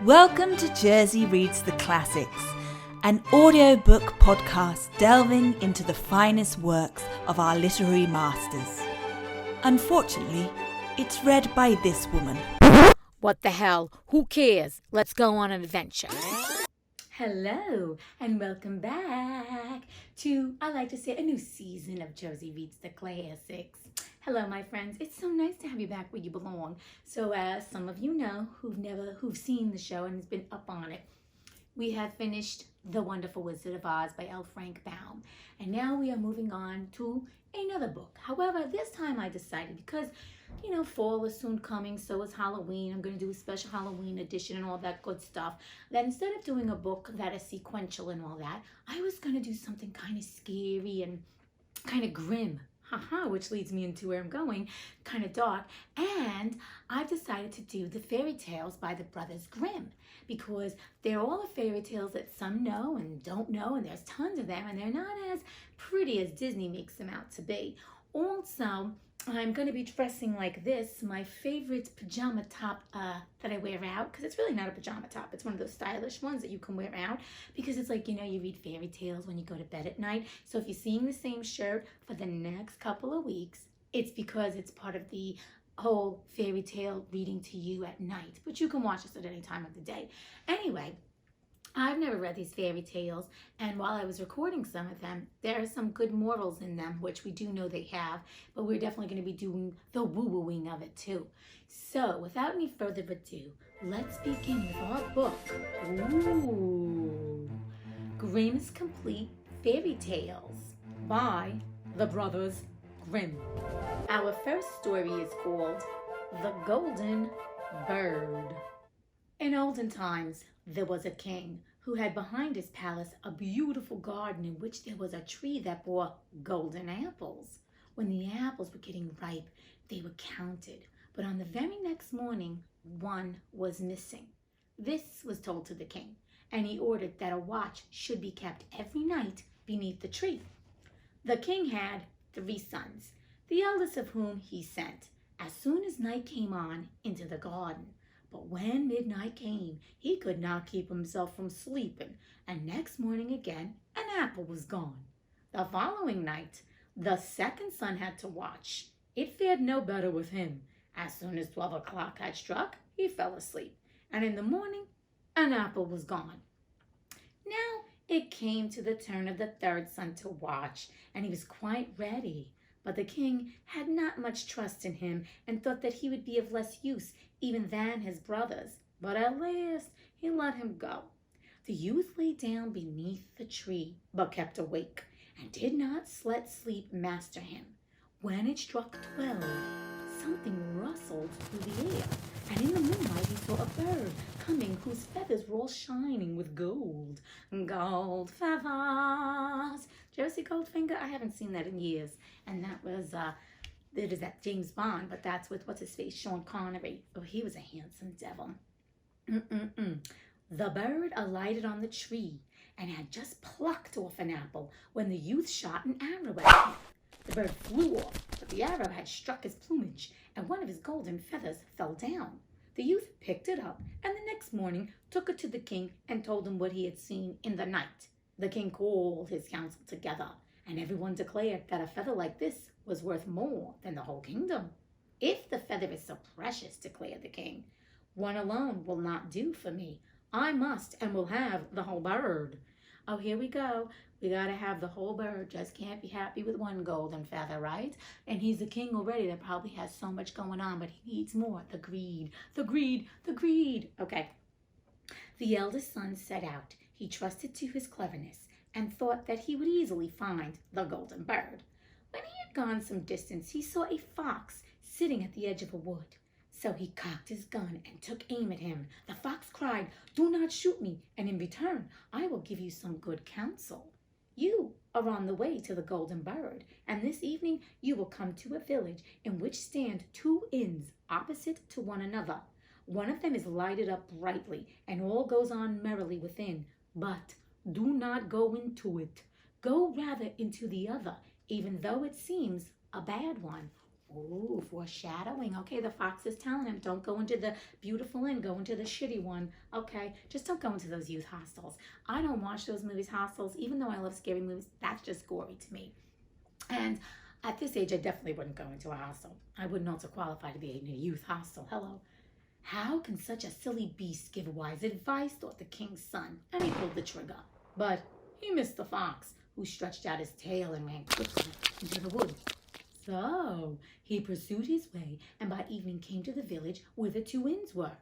Welcome to Jersey Reads the Classics, an audiobook podcast delving into the finest works of our literary masters. Unfortunately, it's read by this woman. What the hell? Who cares? Let's go on an adventure. Hello, and welcome back to, I like to say, a new season of Jersey Reads the Classics. Hello, my friends. It's so nice to have you back where you belong. So, as some of you know who've seen the show and has been up on it, we have finished The Wonderful Wizard of Oz by L. Frank Baum. And now we are moving on to another book. However, this time I decided, because fall is soon coming, so is Halloween. I'm going to do a special Halloween edition and all that good stuff. That instead of doing a book that is sequential and all that, I was going to do something kind of scary and kind of grim. Which leads me into where I'm going, kind of dark. And I've decided to do the fairy tales by the Brothers Grimm, because they're all the fairy tales that some know and don't know, and there's tons of them, and they're not as pretty as Disney makes them out to be. Also, I'm going to be dressing like this, my favorite pajama top that I wear out, because it's really not a pajama top. It's one of those stylish ones that you can wear out, because it's like, you read fairy tales when you go to bed at night. So if you're seeing the same shirt for the next couple of weeks, it's because it's part of the whole fairy tale reading to you at night. But you can watch this at any time of the day. Anyway, I've never read these fairy tales, and while I was recording some of them, there are some good morals in them, which we do know they have, but we're definitely going to be doing the woo-wooing of it too. So, without any further ado, let's begin with our book. Ooh! Grimm's Complete Fairy Tales by the Brothers Grimm. Our first story is called The Golden Bird. In olden times, there was a king who had behind his palace a beautiful garden in which there was a tree that bore golden apples. When the apples were getting ripe, they were counted, but on the very next morning, one was missing. This was told to the king, and he ordered that a watch should be kept every night beneath the tree. The king had 3 sons, the eldest of whom he sent, as soon as night came on, into the garden. But when midnight came, he could not keep himself from sleeping, and next morning again, an apple was gone. The following night, the second son had to watch. It fared no better with him. As soon as 12 o'clock had struck, he fell asleep, and in the morning, an apple was gone. Now it came to the turn of the third son to watch, and he was quite ready. But the king had not much trust in him, and thought that he would be of less use even than his brothers. But at last he let him go. The youth lay down beneath the tree, but kept awake, and did not let sleep master him. When it struck 12, something rustled through the air, and in the moonlight he saw a bird coming whose feathers were all shining with gold. Gold feathers. Did you ever see Goldfinger? I haven't seen that in years. And that was, it is that James Bond, but that's with, what's his face, Sean Connery. Oh, he was a handsome devil. The bird alighted on the tree and had just plucked off an apple when the youth shot an arrow at him. The bird flew off, but the arrow had struck his plumage, and one of his golden feathers fell down. The youth picked it up, and the next morning took it to the king and told him what he had seen in the night. The king called his council together, and everyone declared that a feather like this was worth more than the whole kingdom. If the feather is so precious, declared the king, one alone will not do for me. I must and will have the whole bird. Oh, here we go. We gotta have the whole bird. Just can't be happy with one golden feather, right? And he's the king already that probably has so much going on, but he needs more. The greed, the greed, the greed. Okay. The eldest son set out. He trusted to his cleverness and thought that he would easily find the golden bird. When he had gone some distance, he saw a fox sitting at the edge of a wood. So he cocked his gun and took aim at him. The fox cried, "Do not shoot me, and in return, I will give you some good counsel. You are on the way to the golden bird, and this evening you will come to a village in which stand 2 inns opposite to one another. One of them is lighted up brightly, and all goes on merrily within. But do not go into it. Go rather into the other, even though it seems a bad one. Ooh, foreshadowing. Okay, the fox is telling him, don't go into the beautiful inn, go into the shitty one. Okay, just don't go into those youth hostels. I don't watch those movies, hostels, even though I love scary movies. That's just gory to me. And at this age, I definitely wouldn't go into a hostel. I wouldn't also qualify to be in a youth hostel. Hello. How can such a silly beast give wise advice, thought the king's son, and he pulled the trigger. But he missed the fox, who stretched out his tail and ran quickly into the wood. So he pursued his way, and by evening came to the village where the two inns were.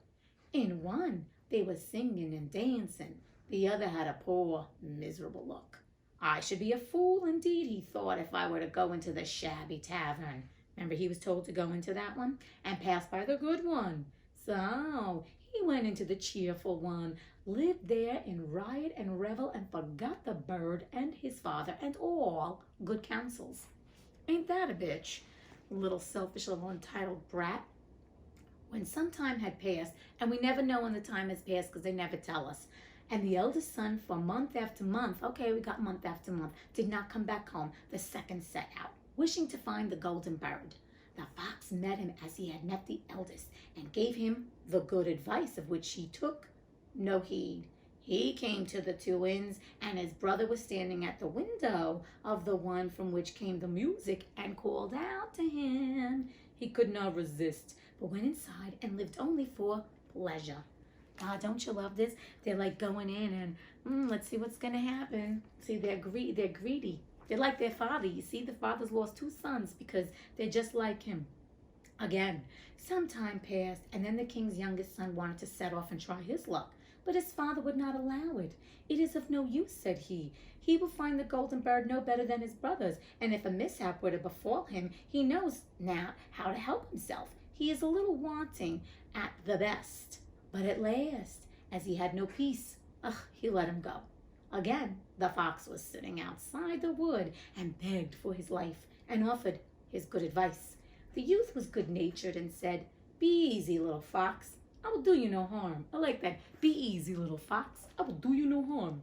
In one, they were singing and dancing. The other had a poor, miserable look. I should be a fool indeed, he thought, if I were to go into the shabby tavern. Remember, he was told to go into that one and pass by the good one. So he went into the cheerful one, lived there in riot and revel, and forgot the bird and his father and all good counsels. Ain't that a bitch? Little selfish, little entitled brat. When some time had passed, and we never know when the time has passed because they never tell us, and the eldest son, for month after month, okay, we got month after month, did not come back home, the second set out, wishing to find the golden bird. The fox met him as he had met the eldest, and gave him the good advice, of which he took no heed. He came to the two inns, and his brother was standing at the window of the one from which came the music, and called out to him. He could not resist, but went inside and lived only for pleasure. God, don't you love this? They're like going in and let's see what's going to happen. See, they're greedy. They're like their father. You see, the father's lost two sons because they're just like him. Again, some time passed, and then the king's youngest son wanted to set off and try his luck. But his father would not allow it. It is of no use, said he. He will find the golden bird no better than his brothers, and if a mishap were to befall him, he knows now how to help himself. He is a little wanting at the best. But at last, as he had no peace, he let him go. Again, the fox was sitting outside the wood and begged for his life and offered his good advice. The youth was good-natured and said, "Be easy, little fox. I will do you no harm." I like that. "Be easy, little fox. I will do you no harm."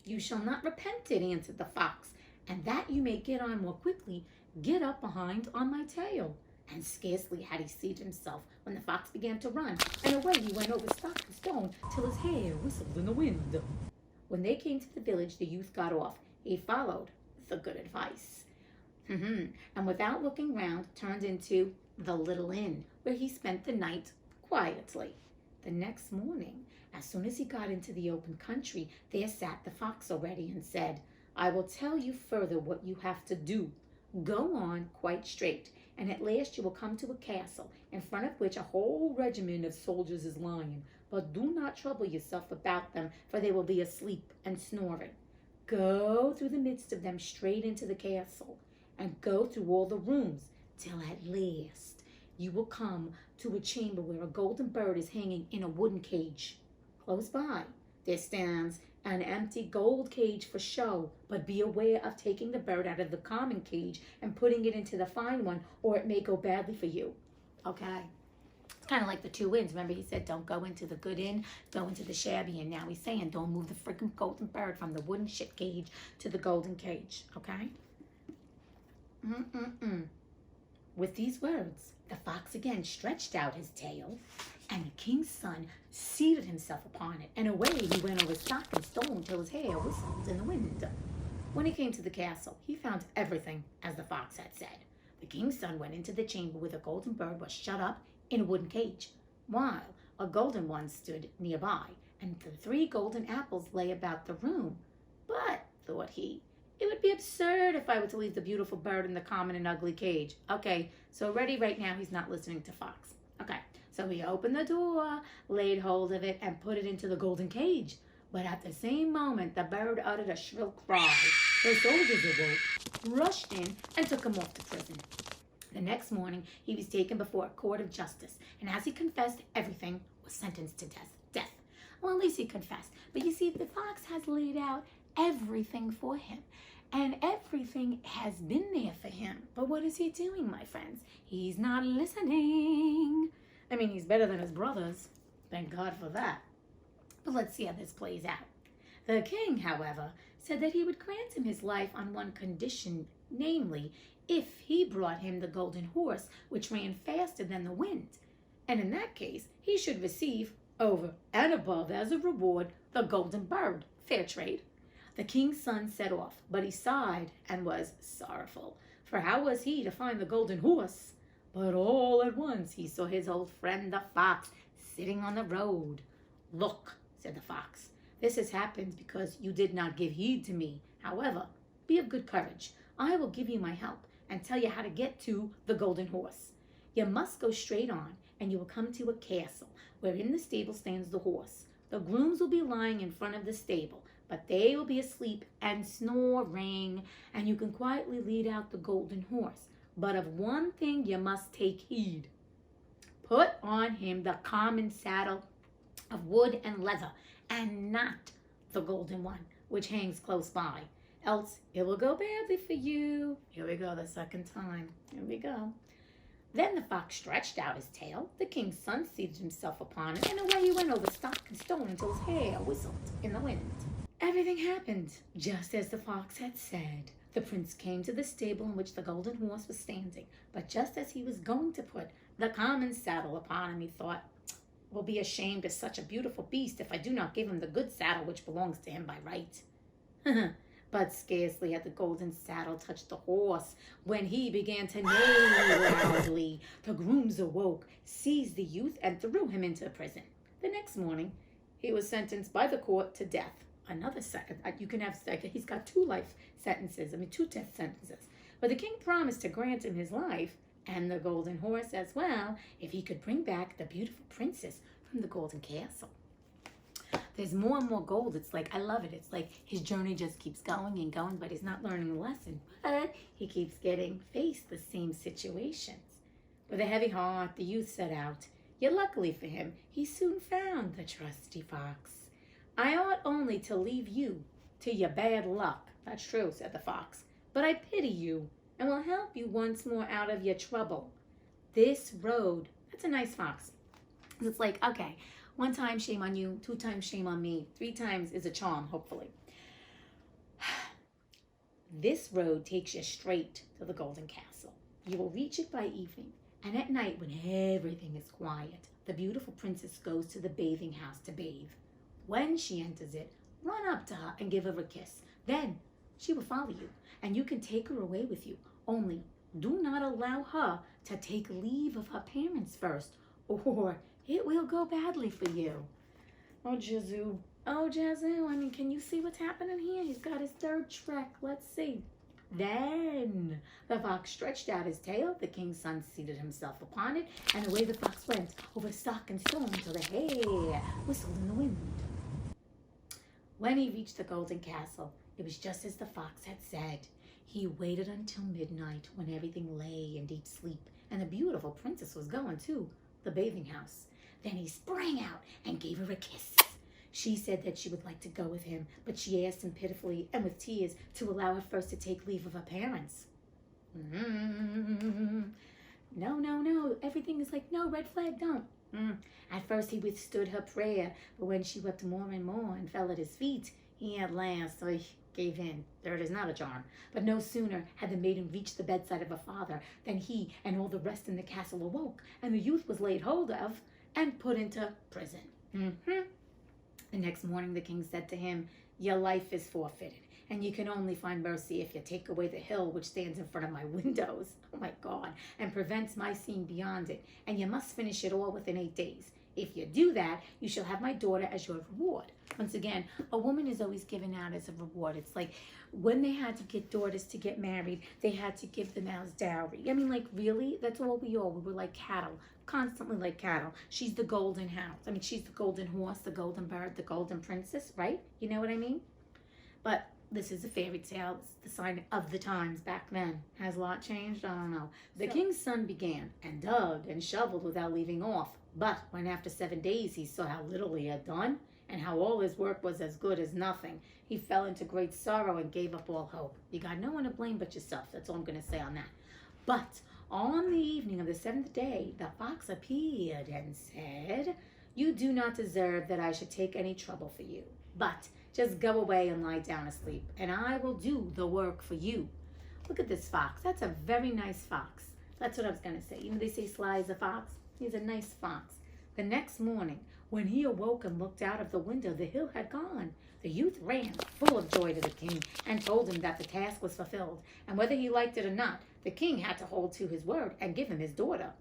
"You shall not repent it," answered the fox, "and that you may get on more quickly, get up behind on my tail." And scarcely had he seated himself when the fox began to run, and away he went over stock and stone till his hair whistled in the wind. When they came to the village, the youth got off. He followed the good advice, and without looking round, turned into the little inn, where he spent the night quietly. The next morning, as soon as he got into the open country, there sat the fox already and said, "I will tell you further what you have to do. Go on quite straight, and at last you will come to a castle, in front of which a whole regiment of soldiers is lying. But do not trouble yourself about them, for they will be asleep and snoring. Go through the midst of them straight into the castle, and go through all the rooms, till at last you will come to a chamber where a golden bird is hanging in a wooden cage. Close by there stands an empty gold cage for show, but be aware of taking the bird out of the common cage and putting it into the fine one, or it may go badly for you." Okay. It's kind of like the two inns. Remember, he said, don't go into the good inn, go into the shabby inn. Now he's saying, don't move the freaking golden bird from the wooden shit cage to the golden cage. Okay? With these words, the fox again stretched out his tail, and the king's son seated himself upon it, and away he went over stock and stone till his hair whistled in the wind. When he came to the castle, he found everything as the fox had said. The king's son went into the chamber where the golden bird was shut up in a wooden cage, while a golden one stood nearby, and the 3 golden apples lay about the room. But, thought he, it would be absurd if I were to leave the beautiful bird in the common and ugly cage. Okay, so already right now he's not listening to Fox. Okay, so he opened the door, laid hold of it, and put it into the golden cage. But at the same moment, the bird uttered a shrill cry. The soldiers awoke, rushed in, and took him off to prison. The next morning, he was taken before a court of justice, and as he confessed everything, was sentenced to death. Well, at least he confessed. But you see, the fox has laid out everything for him, and everything has been there for him. But what is he doing, my friends? He's not listening. I mean, he's better than his brothers. Thank God for that. But let's see how this plays out. The king, however, said that he would grant him his life on one condition, namely, if he brought him the golden horse, which ran faster than the wind. And in that case, he should receive, over and above as a reward, the golden bird. Fair trade. The king's son set off, but he sighed and was sorrowful, for how was he to find the golden horse? But all at once he saw his old friend the fox sitting on the road. "Look," said the fox, "this has happened because you did not give heed to me. However, be of good courage. I will give you my help and tell you how to get to the golden horse. You must go straight on, and you will come to a castle, where in the stable stands the horse. The grooms will be lying in front of the stable, but they will be asleep and snoring, and you can quietly lead out the golden horse. But of one thing you must take heed. Put on him the common saddle of wood and leather, and not the golden one, which hangs close by. Else it will go badly for you." Here we go, the second time. Here we go. Then the fox stretched out his tail. The king's son seated himself upon it, and away he went over stock and stone until his hair whistled in the wind. Everything happened just as the fox had said. The prince came to the stable in which the golden horse was standing, but just as he was going to put the common saddle upon him, he thought, "Will be ashamed of such a beautiful beast if I do not give him the good saddle which belongs to him by right." But scarcely had the golden saddle touched the horse when he began to neigh loudly. The grooms awoke, seized the youth, and threw him into prison. The next morning, he was sentenced by the court to death. Another second, he's got 2 life sentences, 2 death sentences. But the king promised to grant him his life and the golden horse as well if he could bring back the beautiful princess from the golden castle. There's more and more gold. It's like, I love it. It's like his journey just keeps going and going, but he's not learning the lesson. But he keeps getting faced the same situations. With a heavy heart, the youth set out. Yet luckily for him, he soon found the trusty fox. "I ought only to leave you to your bad luck." "That's true," said the fox. "But I pity you and will help you once more out of your trouble. This road," that's a nice fox. It's like, okay, 1 time shame on you, 2 times shame on me, 3 times is a charm, hopefully. "This road takes you straight to the golden castle. You will reach it by evening, and at night when everything is quiet, the beautiful princess goes to the bathing house to bathe. When she enters it, run up to her and give her a kiss. Then she will follow you, and you can take her away with you. Only do not allow her to take leave of her parents first, or it will go badly for you." Oh, Yazoo. Oh, Yazoo. Can you see what's happening here? He's got his 3rd trek. Let's see. Then the fox stretched out his tail. The king's son seated himself upon it, and away the fox went over stock and stone till the hair whistled in the wind. When he reached the golden castle, it was just as the fox had said. He waited until midnight, when everything lay in deep sleep, and the beautiful princess was going to the bathing house. Then he sprang out and gave her a kiss. She said that she would like to go with him, but she asked him pitifully and with tears to allow her first to take leave of her parents. No. Everything is like, no, red flag, don't. At first he withstood her prayer, but when she wept more and more and fell at his feet, he at last gave in. There it is, not a charm. But no sooner had the maiden reached the bedside of her father than he and all the rest in the castle awoke, and the youth was laid hold of and put into prison. The next morning the king said to him, "Your life is forfeited, and you can only find mercy if you take away the hill which stands in front of my windows, oh my God, and prevents my seeing beyond it, and you must finish it all within 8 days. If you do that, you shall have my daughter as your reward." Once again, a woman is always given out as a reward. It's like when they had to get daughters to get married, they had to give them as dowry. Really? That's all we are. We were like cattle, constantly like cattle. She's the golden house. She's the golden horse, the golden bird, the golden princess, right? You know what I mean? But this is a fairy tale. It's the sign of the times back then. Has a lot changed? I don't know. The king's son began and dug and shoveled without leaving off. But when after 7 days he saw how little he had done and how all his work was as good as nothing, he fell into great sorrow and gave up all hope. You got no one to blame but yourself. That's all I'm going to say on that. But on the evening of the 7th day, the fox appeared and said, "You do not deserve that I should take any trouble for you, but just go away and lie down asleep, and I will do the work for you." look at this fox. That's a very nice fox. That's what I was going to say. You know, they say Sly is a fox. He's a nice fox. The next morning, when he awoke and looked out of the window, the hill had gone. The youth ran, full of joy, to the king and told him that the task was fulfilled. And whether he liked it or not, the king had to hold to his word and give him his daughter.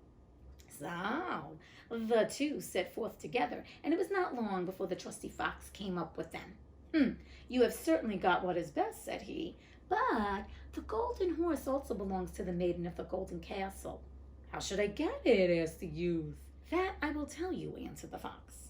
So the two set forth together, and it was not long before the trusty fox came up with them. You have certainly got what is best, said he, but the golden horse also belongs to the maiden of the golden castle. How should I get it? Asked the youth. That I will tell you, answered the fox.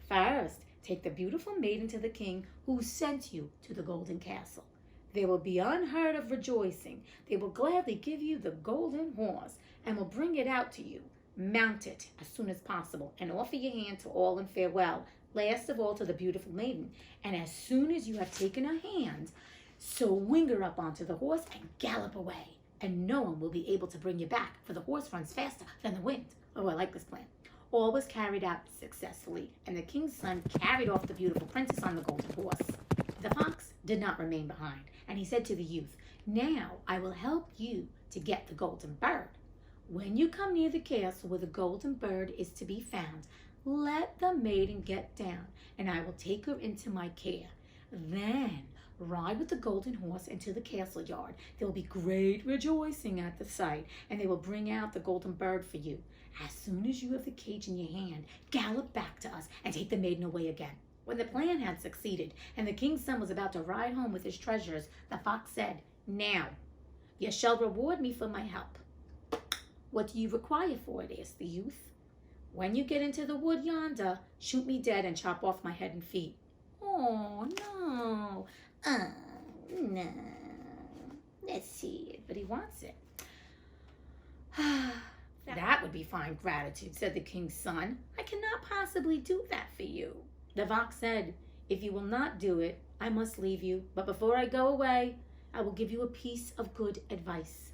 First, take the beautiful maiden to the king who sent you to the golden castle. There will be unheard of rejoicing. They will gladly give you the golden horse and will bring it out to you. Mount it as soon as possible and offer your hand to all in farewell, last of all to the beautiful maiden. And as soon as you have taken her hand, swing her up onto the horse and gallop away. And no one will be able to bring you back, for the horse runs faster than the wind. Oh, I like this plan. All was carried out successfully, and the king's son carried off the beautiful princess on the golden horse. The fox did not remain behind, and he said to the youth, Now I will help you to get the golden bird. When you come near the castle where the golden bird is to be found, let the maiden get down, and I will take her into my care. Then ride with the golden horse into the castle yard. There will be great rejoicing at the sight, and they will bring out the golden bird for you. As soon as you have the cage in your hand, gallop back to us and take the maiden away again. When the plan had succeeded, and the king's son was about to ride home with his treasures, the fox said, Now, you shall reward me for my help. What do you require for it? Asked the youth. When you get into the wood yonder, shoot me dead and chop off my head and feet. Oh, no. No. Let's see it, but he wants it. That would be fine gratitude, said the king's son. I cannot possibly do that for you. The fox said, If you will not do it, I must leave you. But before I go away, I will give you a piece of good advice.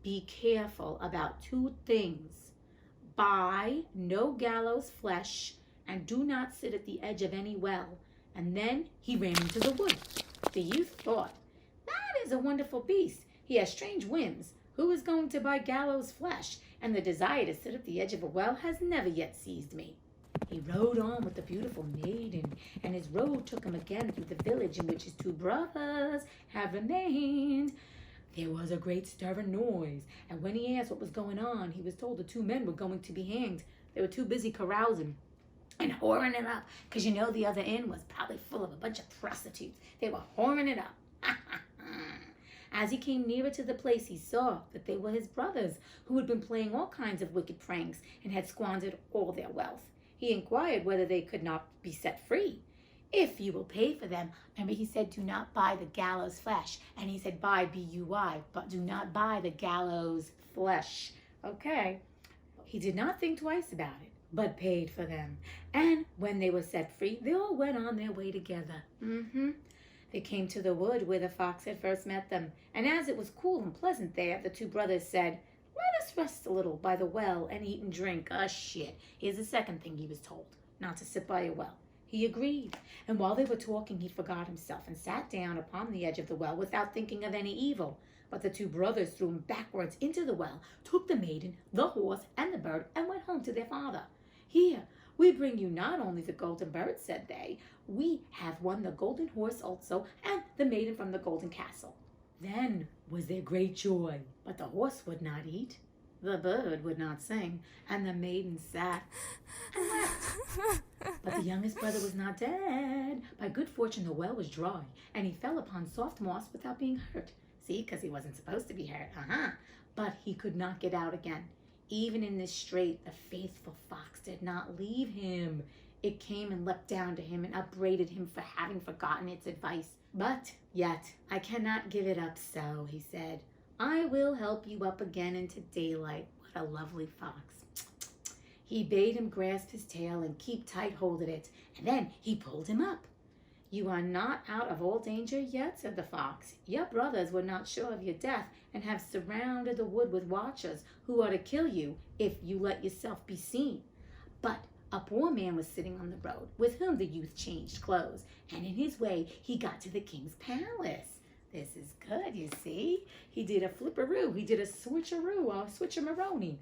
Be careful about 2 things. Buy no gallows flesh, and do not sit at the edge of any well. And then he ran into the wood. The youth thought, That is a wonderful beast. He has strange whims. Who is going to buy gallows flesh? And the desire to sit at the edge of a well has never yet seized me. He rode on with the beautiful maiden, and his road took him again through the village in which his 2 brothers had remained. There was a great stir and noise, and when he asked what was going on, he was told the 2 men were going to be hanged. They were too busy carousing and whoring it up, because you know the other inn was probably full of a bunch of prostitutes. They were whoring it up. As he came nearer to the place, he saw that they were his brothers, who had been playing all kinds of wicked pranks and had squandered all their wealth. He inquired whether they could not be set free. If you will pay for them. Remember, he said, do not buy the gallows flesh. And he said, buy, B-U-Y, but do not buy the gallows flesh. Okay. He did not think twice about it, but paid for them. And when they were set free, they all went on their way together. They came to the wood where the fox had first met them. And as it was cool and pleasant there, the 2 brothers said, Let us rest a little by the well and eat and drink. Shit. Here's the second thing he was told, not to sit by a well. He agreed, and while they were talking, he forgot himself and sat down upon the edge of the well without thinking of any evil. But the 2 brothers threw him backwards into the well, took the maiden, the horse, and the bird, and went home to their father. Here, we bring you not only the golden bird, said they, we have won the golden horse also, and the maiden from the golden castle. Then was there great joy, but the horse would not eat, the bird would not sing, and the maiden sat and wept. But the youngest brother was not dead. By good fortune, the well was dry, and he fell upon soft moss without being hurt. See, because he wasn't supposed to be hurt. But he could not get out again. Even in this strait, the faithful fox did not leave him. It came and leapt down to him and upbraided him for having forgotten its advice. But yet I cannot give it up so, he said. I will help you up again into daylight. What a lovely fox. He bade him grasp his tail and keep tight hold of it, and then he pulled him up. You are not out of all danger yet, said the fox. Your brothers were not sure of your death, and have surrounded the wood with watchers who are to kill you if you let yourself be seen. But a poor man was sitting on the road, with whom the youth changed clothes, and in his way he got to the king's palace. This is good, you see. He did a flipperoo. He did a switcheroo or switcheroo.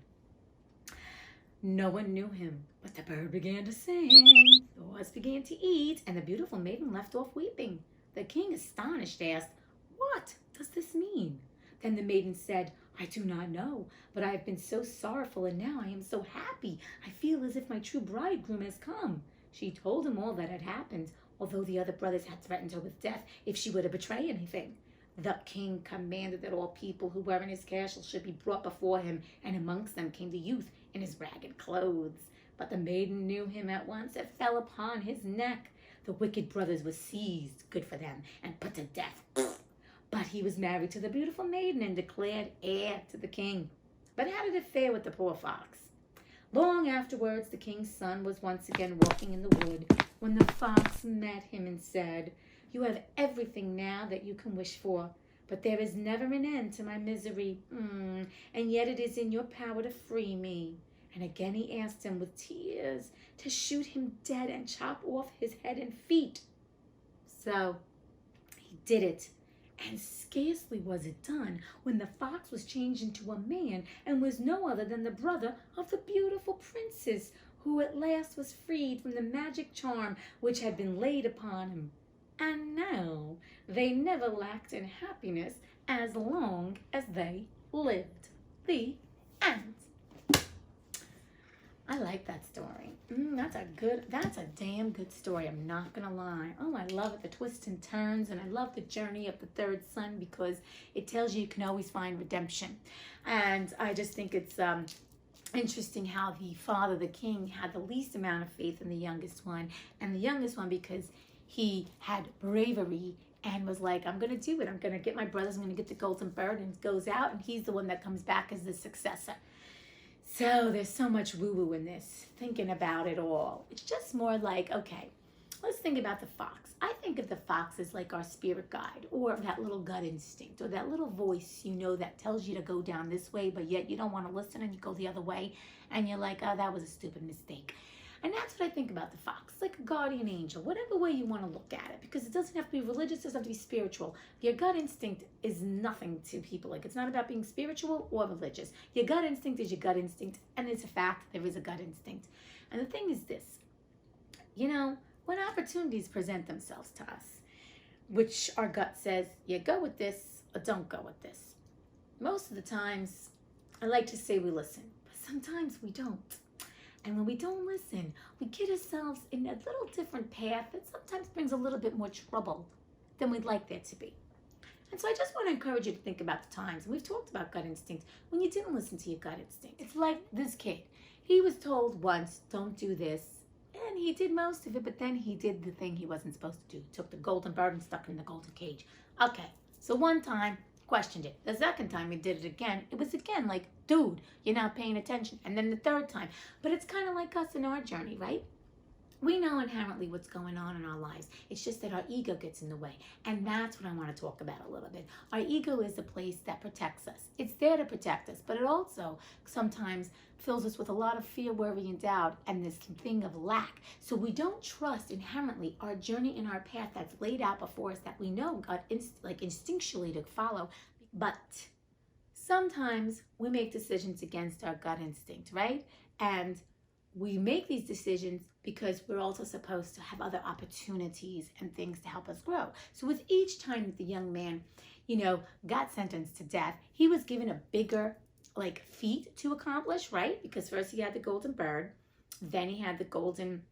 No one knew him, but the bird began to sing, the horse began to eat, and the beautiful maiden left off weeping. The king, astonished, asked, "What does this mean?" Then the maiden said, "I do not know, but I have been so sorrowful, and now I am so happy. I feel as if my true bridegroom has come." She told him all that had happened, although the other brothers had threatened her with death if she were to betray anything. The king commanded that all people who were in his castle should be brought before him, and amongst them came the youth in his ragged clothes. But the maiden knew him at once and fell upon his neck. The wicked brothers were seized, good for them, and put to death. But he was married to the beautiful maiden and declared heir to the king. But how did it fare with the poor fox? Long afterwards, the king's son was once again walking in the wood when the fox met him and said, "You have everything now that you can wish for, but there is never an end to my misery, and yet it is in your power to free me." And again he asked him with tears to shoot him dead and chop off his head and feet. So he did it. And scarcely was it done when the fox was changed into a man and was no other than the brother of the beautiful princess, who at last was freed from the magic charm which had been laid upon him. And now they never lacked in happiness as long as they lived. The end. I like that story. That's a damn good story. I'm not gonna lie. Oh, I love it, the twists and turns, and I love the journey of the third son because it tells you can always find redemption. And I just think it's interesting how the father, the king, had the least amount of faith in the youngest one, and the youngest one because he had bravery and was like, "I'm gonna do it. I'm gonna get my brothers. I'm gonna get the golden bird," and goes out, and he's the one that comes back as the successor. So there's so much woo-woo in this, thinking about it all. It's just more like, okay, let's think about the fox. I think of the fox as like our spirit guide, or that little gut instinct, or that little voice, that tells you to go down this way, but yet you don't want to listen and you go the other way, and you're like, "Oh, that was a stupid mistake." And that's what I think about the fox, like a guardian angel, whatever way you want to look at it, because it doesn't have to be religious, it doesn't have to be spiritual. Your gut instinct is nothing to people. Like, it's not about being spiritual or religious. Your gut instinct is your gut instinct, and it's a fact, there is a gut instinct. And the thing is this, when opportunities present themselves to us, which our gut says, you go with this or don't go with this. Most of the times, I like to say we listen, but sometimes we don't. And when we don't listen, we get ourselves in a little different path that sometimes brings a little bit more trouble than we'd like there to be. And so I just want to encourage you to think about the times, and we've talked about gut instinct, when you didn't listen to your gut instinct. It's like this kid. He was told once, "Don't do this," and he did most of it, but then he did the thing he wasn't supposed to do. He took the golden bird and stuck it in the golden cage. Okay, so one time, questioned it. The second time he did it again, it was again like, "Dude, you're not paying attention." And then the third time. But it's kind of like us in our journey, right? We know inherently what's going on in our lives. It's just that our ego gets in the way. And that's what I want to talk about a little bit. Our ego is a place that protects us. It's there to protect us, but it also sometimes fills us with a lot of fear, worry, and doubt, and this thing of lack. So we don't trust inherently our journey and our path that's laid out before us that we know instinctually to follow. But sometimes we make decisions against our gut instinct, right? And we make these decisions because we're also supposed to have other opportunities and things to help us grow. So with each time that the young man, got sentenced to death, he was given a bigger feat to accomplish, right? Because first he had the golden bird, then he had the golden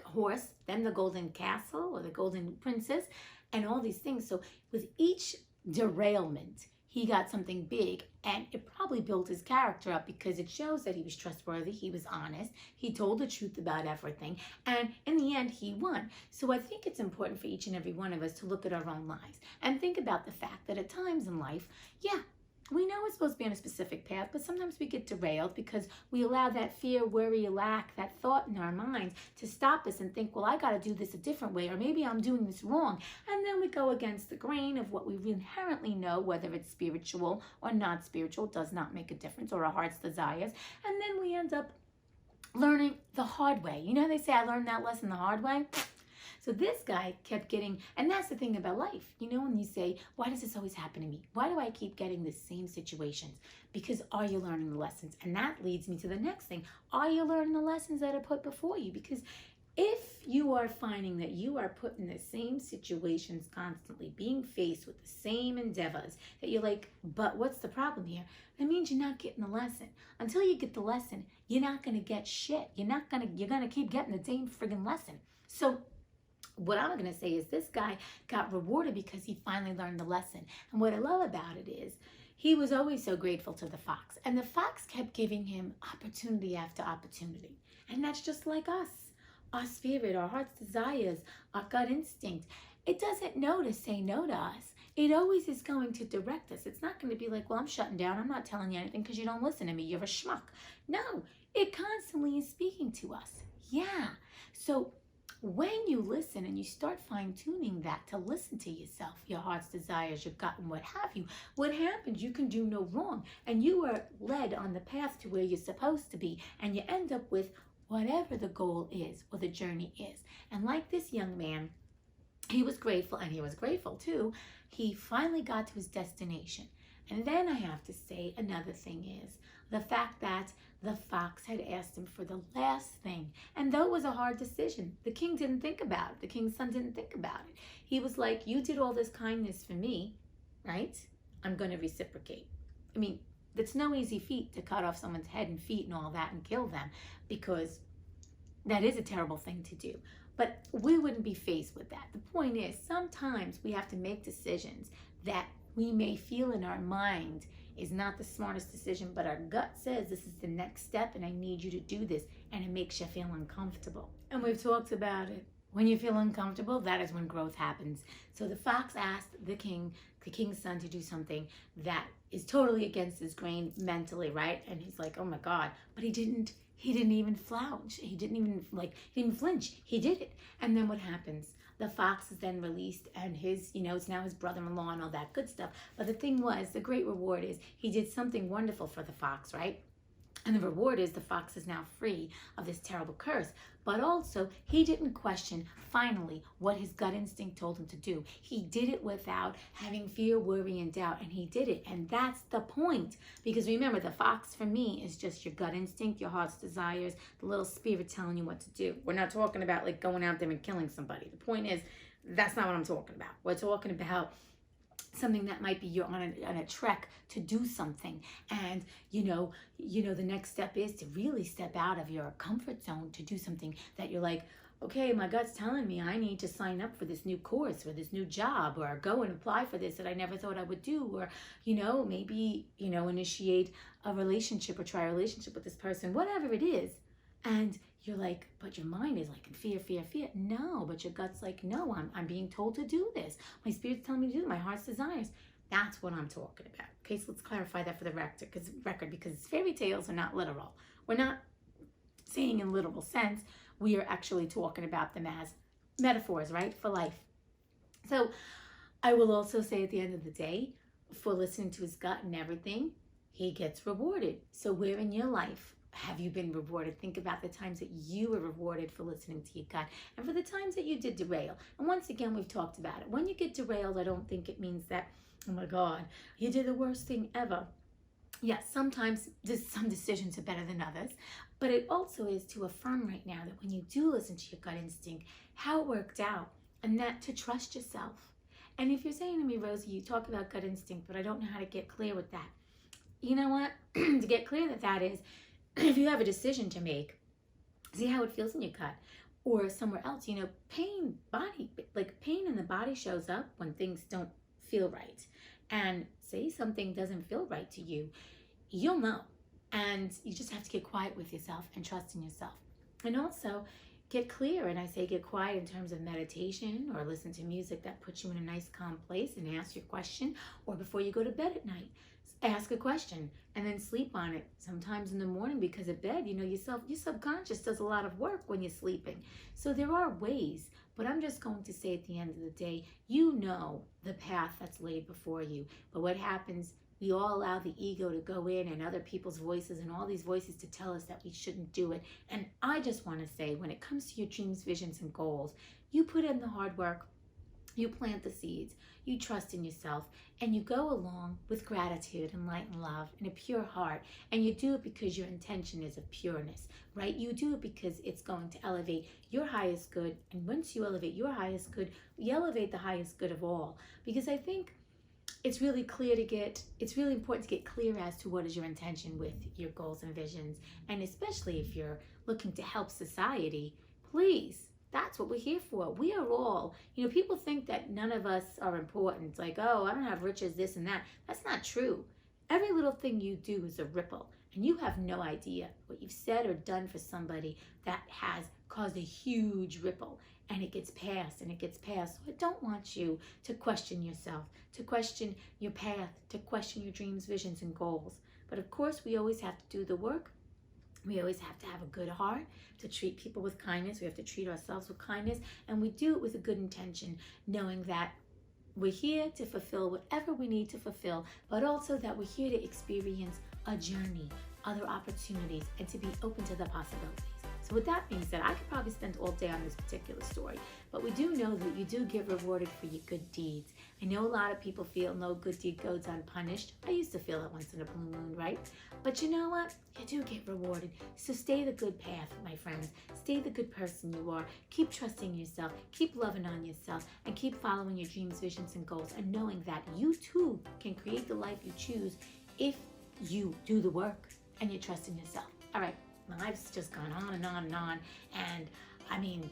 horse, then the golden castle or the golden princess, and all these things. So with each derailment, he got something big, and it probably built his character up because it shows that he was trustworthy, he was honest, he told the truth about everything, and in the end, he won. So I think it's important for each and every one of us to look at our own lives and think about the fact that at times in life, we know it's supposed to be on a specific path, but sometimes we get derailed because we allow that fear, worry, lack, that thought in our minds to stop us and think, well, I got to do this a different way, or maybe I'm doing this wrong. And then we go against the grain of what we inherently know, whether it's spiritual or not spiritual, does not make a difference, or our heart's desires. And then we end up learning the hard way. They say, I learned that lesson the hard way. So this guy kept getting, and that's the thing about life, when you say, why does this always happen to me? Why do I keep getting the same situations? Because are you learning the lessons? And that leads me to the next thing. Are you learning the lessons that are put before you? Because if you are finding that you are put in the same situations constantly, being faced with the same endeavors, that you're like, but what's the problem here? That means you're not getting the lesson. Until you get the lesson, you're not going to get shit. You're going to keep getting the same friggin' lesson. So what I'm going to say is this guy got rewarded because he finally learned the lesson. And what I love about it is he was always so grateful to the fox. And the fox kept giving him opportunity after opportunity. And that's just like us. Our spirit, our heart's desires, our gut instinct. It doesn't know to say no to us. It always is going to direct us. It's not going to be like, well, I'm shutting down. I'm not telling you anything because you don't listen to me. You're a schmuck. No, it constantly is speaking to us. Yeah. So when you listen and you start fine-tuning that to listen to yourself, your heart's desires, your gut, and what have you, what happens, you can do no wrong. And you are led on the path to where you're supposed to be. And you end up with whatever the goal is or the journey is. And like this young man, he was grateful, and he was grateful too. He finally got to his destination. And then I have to say another thing is the fact that the fox had asked him for the last thing. And though it was a hard decision, the king didn't think about it. The king's son didn't think about it. He was like, you did all this kindness for me, right? I'm going to reciprocate. I mean, it's no easy feat to cut off someone's head and feet and all that and kill them, because that is a terrible thing to do. But we wouldn't be faced with that. The point is, sometimes we have to make decisions that we may feel in our mind is not the smartest decision, but our gut says this is the next step and I need you to do this, and it makes you feel uncomfortable. And we've talked about it. When you feel uncomfortable, that is when growth happens. So the fox asked the king's son to do something that is totally against his grain mentally, right? And he's like, oh my God. But he didn't even flinch. He didn't even flinch. He did it. And then what happens? The fox is then released, and it's now his brother-in-law and all that good stuff. But the thing was, the great reward is he did something wonderful for the fox, right? And the reward is the fox is now free of this terrible curse. But also, he didn't question, finally, what his gut instinct told him to do. He did it without having fear, worry, and doubt, and he did it. And that's the point. Because remember, the fox for me is just your gut instinct, your heart's desires, the little spirit telling you what to do. We're not talking about like going out there and killing somebody. The point is, that's not what I'm talking about. We're talking about something that might be you're on a trek to do something, and the next step is to really step out of your comfort zone to do something that you're like, okay, my gut's telling me I need to sign up for this new course or this new job, or go and apply for this that I never thought I would do, or maybe initiate a relationship or try a relationship with this person, whatever it is. And you're like, but your mind is like in fear. No, but your gut's like, no, I'm being told to do this. My spirit's telling me to do it. My heart's desires. That's what I'm talking about. Okay, so let's clarify that for the record, because fairy tales are not literal. We're not saying in literal sense. We are actually talking about them as metaphors, right, for life. So I will also say at the end of the day, for listening to his gut and everything, he gets rewarded. So where in your life have you been rewarded? Think about the times that you were rewarded for listening to your gut, and for the times that you did derail. And once again, we've talked about it. When you get derailed, I don't think it means that, oh my God, you did the worst thing ever. Yes, sometimes some decisions are better than others, but it also is to affirm right now that when you do listen to your gut instinct, how it worked out, and that to trust yourself. And if you're saying to me, Rosie, you talk about gut instinct, but I don't know how to get clear with that. You know what? To get clear that is, if you have a decision to make, see how it feels in your gut or somewhere else. Pain in the body shows up when things don't feel right. And say something doesn't feel right to you, you'll know. And you just have to get quiet with yourself and trust in yourself. And also get clear. And I say get quiet in terms of meditation, or listen to music that puts you in a nice calm place and ask your question, or before you go to bed at night. Ask a question and then sleep on it. Sometimes in the morning, because of bed, your subconscious does a lot of work when you're sleeping. So there are ways, but I'm just going to say at the end of the day, the path that's laid before you. But what happens, we all allow the ego to go in, and other people's voices and all these voices to tell us that we shouldn't do it. And I just want to say, when it comes to your dreams, visions, and goals, You put in the hard work, you plant the seeds, you trust in yourself, and you go along with gratitude and light and love and a pure heart. And you do it because your intention is of pureness, right? You do it because it's going to elevate your highest good. And once you elevate your highest good, you elevate the highest good of all. Because I think it's really important to get clear as to what is your intention with your goals and visions. And especially if you're looking to help society, please, that's what we're here for. We are all, people think that none of us are important. Like, oh, I don't have riches, this and that. That's not true. Every little thing you do is a ripple. And you have no idea what you've said or done for somebody that has caused a huge ripple. And it gets passed and it gets passed. So I don't want you to question yourself, to question your path, to question your dreams, visions, and goals. But of course, we always have to do the work. We always have to have a good heart, to treat people with kindness. We have to treat ourselves with kindness. And we do it with a good intention, knowing that we're here to fulfill whatever we need to fulfill, but also that we're here to experience a journey, other opportunities, and to be open to the possibilities. So with that being said, I could probably spend all day on this particular story, but we do know that you do get rewarded for your good deeds. I know a lot of people feel no good deed goes unpunished. I used to feel it once in a blue moon, right? But you know what? You do get rewarded. So stay the good path, my friends. Stay the good person you are. Keep trusting yourself. Keep loving on yourself. And keep following your dreams, visions, and goals. And knowing that you too can create the life you choose if you do the work and you trust in yourself. All right. My life's just gone on and on and on. And I mean,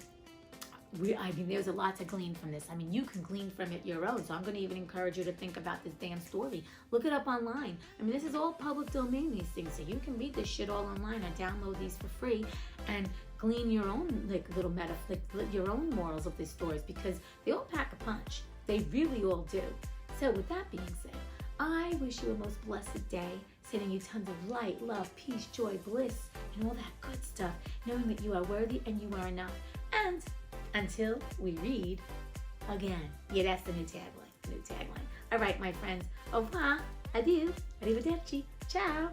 there's a lot to glean from this. I mean, you can glean from it your own. So I'm going to even encourage you to think about this damn story. Look it up online. I mean, this is all public domain, these things. So you can read this shit all online. I download these for free and glean your own little your own morals of these stories, because they all pack a punch. They really all do. So with that being said, I wish you a most blessed day, sending you tons of light, love, peace, joy, bliss, and all that good stuff, knowing that you are worthy and you are enough. And until we read again. Yeah, that's the new tagline. All right, my friends. Au revoir. Adieu. Arrivederci. Ciao.